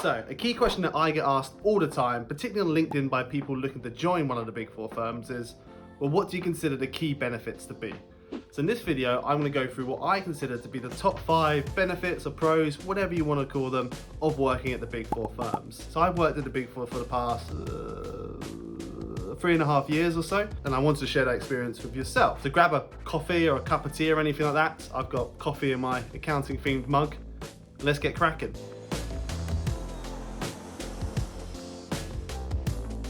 So, a key question that I get asked all the time, particularly on LinkedIn by people looking to join one of the big four firms is, well, what do you consider the key benefits to be? So in this video, I'm going to go through what I consider to be the top 5 benefits or pros, whatever you want to call them, of working at the big four firms. So I've worked at the big four for the past 3.5 years or so, and I wanted to share that experience with yourself. So grab a coffee or a cup of tea or anything like that. I've got coffee in my accounting themed mug. Let's get cracking.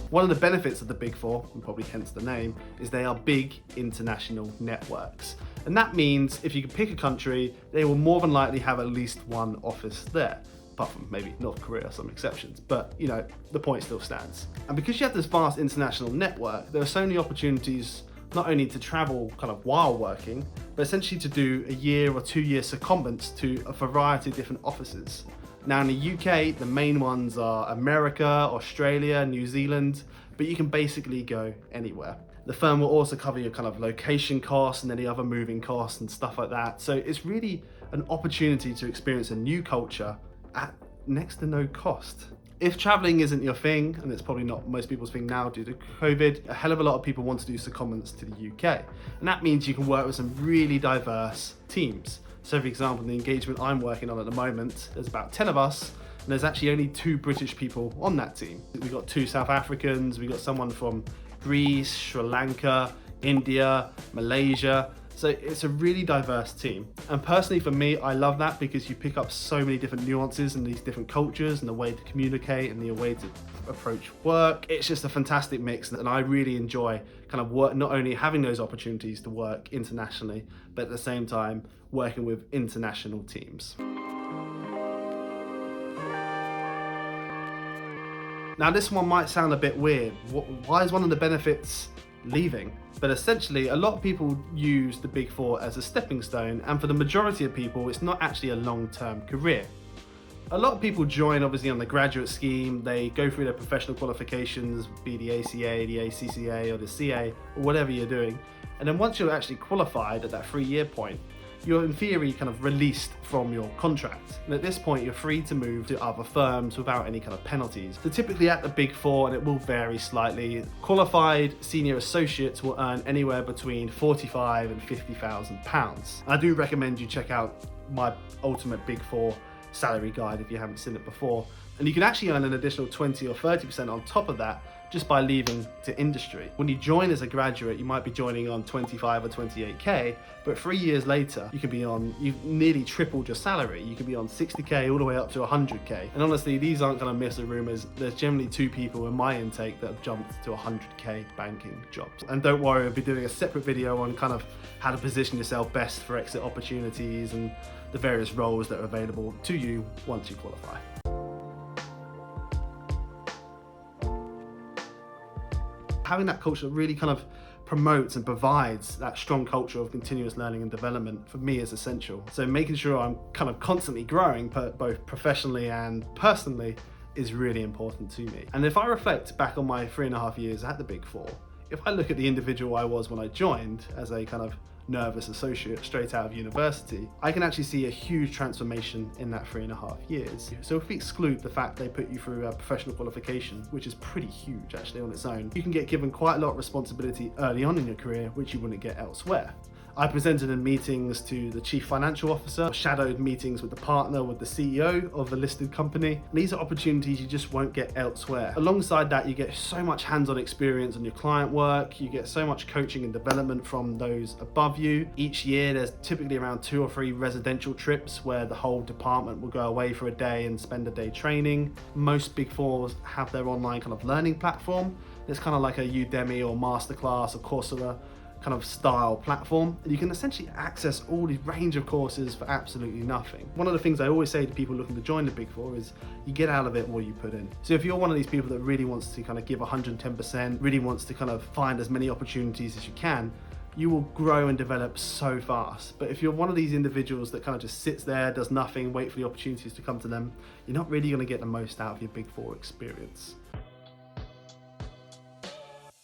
One of the benefits of the Big Four, and probably hence the name, is they are big international networks. And that means if you can pick a country, they will more than likely have at least one office there, apart from maybe North Korea, some exceptions. But you know, the point still stands. And because you have this vast international network, there are so many opportunities not only to travel kind of while working, but essentially to do a year or 2 year secondments to a variety of different offices. Now in the UK, the main ones are America, Australia, New Zealand, but you can basically go anywhere. The firm will also cover your kind of location costs and any other moving costs and stuff like that. So it's really an opportunity to experience a new culture at next to no cost. If traveling isn't your thing, and it's probably not most people's thing now due to COVID, a hell of a lot of people want to do secondments to the UK. And that means you can work with some really diverse teams. So for example, the engagement I'm working on at the moment, there's about 10 of us, and there's actually only 2 British people on that team. We've got 2 South Africans, we've got someone from Greece, Sri Lanka, India, Malaysia. So it's a really diverse team. And personally for me, I love that because you pick up so many different nuances and these different cultures and the way to communicate and the way to approach work. It's just a fantastic mix, and I really enjoy kind of work, not only having those opportunities to work internationally, but at the same time working with international teams. Now this one might sound a bit weird. Why is one of the benefits leaving? But essentially, a lot of people use the Big Four as a stepping stone, and for the majority of people, it's not actually a long-term career. A lot of people join obviously on the graduate scheme, they go through their professional qualifications, be the ACA, the ACCA or the CA, or whatever you're doing. And then once you're actually qualified at that 3-year point, you're in theory kind of released from your contract. And at this point, you're free to move to other firms without any kind of penalties. So typically at the Big Four, and it will vary slightly, qualified senior associates will earn anywhere between £45,000 and £50,000. I do recommend you check out my ultimate Big Four salary guide if you haven't seen it before. And you can actually earn an additional 20 or 30% on top of that just by leaving to industry. When you join as a graduate, you might be joining on 25 or 28K, but 3 years later, you can be on, you've nearly tripled your salary. You can be on 60K all the way up to 100K. And honestly, these aren't gonna miss the rumors. There's generally 2 people in my intake that have jumped to 100K banking jobs. And don't worry, I'll be doing a separate video on kind of how to position yourself best for exit opportunities and the various roles that are available to you once you qualify. Having that culture really kind of promotes and provides that strong culture of continuous learning and development for me is essential. So making sure I'm kind of constantly growing both professionally and personally is really important to me. And if I reflect back on my 3.5 years at the Big Four, if I look at the individual I was when I joined as a kind of nervous associate straight out of university, I can actually see a huge transformation in that 3.5 years. So if we exclude the fact they put you through a professional qualification, which is pretty huge actually on its own, you can get given quite a lot of responsibility early on in your career, which you wouldn't get elsewhere. I presented in meetings to the chief financial officer, shadowed meetings with the partner, with the CEO of a listed company. These are opportunities you just won't get elsewhere. Alongside that, you get so much hands-on experience on your client work, you get so much coaching and development from those above you. Each year, there's typically around 2 or 3 residential trips where the whole department will go away for a day and spend a day training. Most Big Fours have their online kind of learning platform. It's kind of like a Udemy or Masterclass or Coursera kind of style platform, and you can essentially access all these range of courses for absolutely nothing. One of the things I always say to people looking to join the Big Four is you get out of it what you put in. So if you're one of these people that really wants to kind of give 110%, really wants to kind of find as many opportunities as you can, you will grow and develop so fast. But if you're one of these individuals that kind of just sits there, does nothing, wait for the opportunities to come to them, you're not really going to get the most out of your Big Four experience.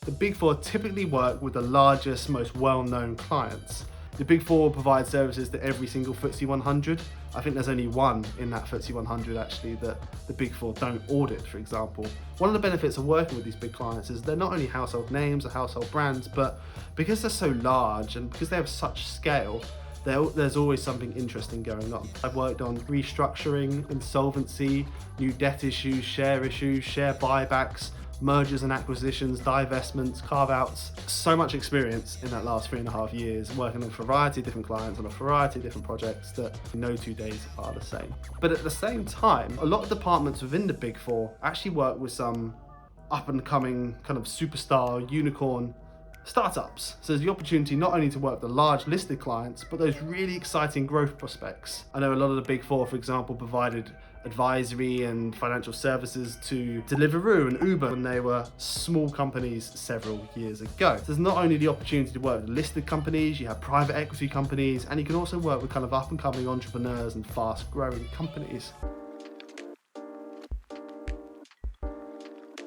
The Big Four typically work with the largest, most well-known clients. The Big Four will provide services to every single FTSE 100, I think there's only one in that FTSE 100 actually that the Big Four don't audit, for example. One of the benefits of working with these big clients is they're not only household names or household brands, but because they're so large and because they have such scale, there's always something interesting going on. I've worked on restructuring, insolvency, new debt issues, share buybacks, mergers and acquisitions, divestments, carve-outs. So much experience in that last 3.5 years, working on a variety of different clients on a variety of different projects that no 2 days are the same. But at the same time, a lot of departments within the Big Four actually work with some up-and-coming kind of superstar unicorn startups. So there's the opportunity not only to work with the large listed clients, but those really exciting growth prospects. I know a lot of the Big Four, for example, provided advisory and financial services to Deliveroo and Uber when they were small companies several years ago. So there's not only the opportunity to work with listed companies, you have private equity companies, and you can also work with kind of up and coming entrepreneurs and fast growing companies.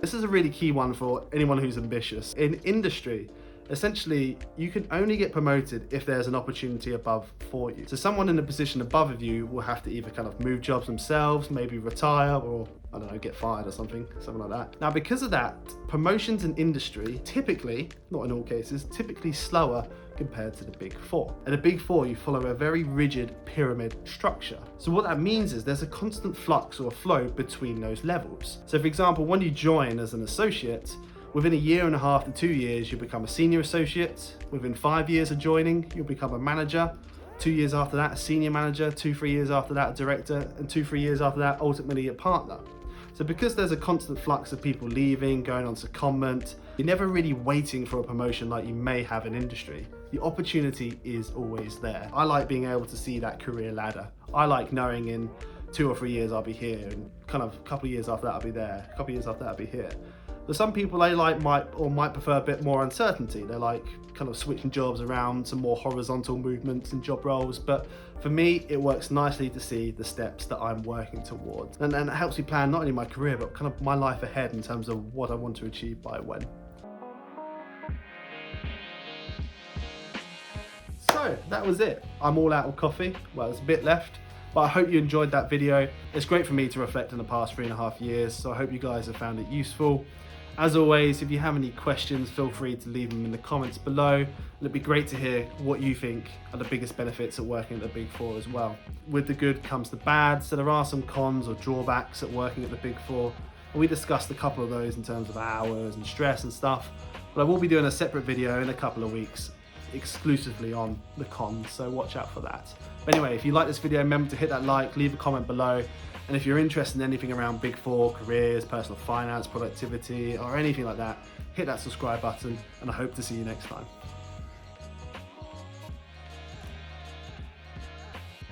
This is a really key one for anyone who's ambitious. In industry, essentially, you can only get promoted if there's an opportunity above for you. So someone in a position above of you will have to either kind of move jobs themselves, maybe retire, or I don't know, get fired or something like that. Now, because of that, promotions in industry typically, not in all cases, typically slower compared to the Big Four. At the Big Four, you follow a very rigid pyramid structure. So what that means is there's a constant flux or flow between those levels. So for example, when you join as an associate, within 1.5 to 2 years, you become a senior associate. Within 5 years of joining, you'll become a manager. 2 years after that, a senior manager. 2-3 years after that, a director. And 2-3 years after that, ultimately a partner. So because there's a constant flux of people leaving, going on secondment, you're never really waiting for a promotion like you may have in industry. The opportunity is always there. I like being able to see that career ladder. I like knowing in 2 or 3 years I'll be here, and kind of a couple of years after that I'll be there, a couple of years after that I'll be here. But some people might prefer a bit more uncertainty. They like kind of switching jobs around, some more horizontal movements and job roles. But for me, it works nicely to see the steps that I'm working towards. And it helps me plan not only my career, but kind of my life ahead in terms of what I want to achieve by when. So that was it. I'm all out of coffee. Well, there's a bit left, but I hope you enjoyed that video. It's great for me to reflect on the past 3.5 years, so I hope you guys have found it useful. As always, if you have any questions, feel free to leave them in the comments below. It'd be great to hear what you think are the biggest benefits of working at the Big Four as well. With the good comes the bad, so there are some cons or drawbacks at working at the Big Four. And we discussed a couple of those in terms of hours and stress and stuff, but I will be doing a separate video in a couple of weeks exclusively on the cons, so watch out for that. But anyway, if you like this video, remember to hit that like, leave a comment below. And if you're interested in anything around Big Four, careers, personal finance, productivity, or anything like that, hit that subscribe button, and I hope to see you next time.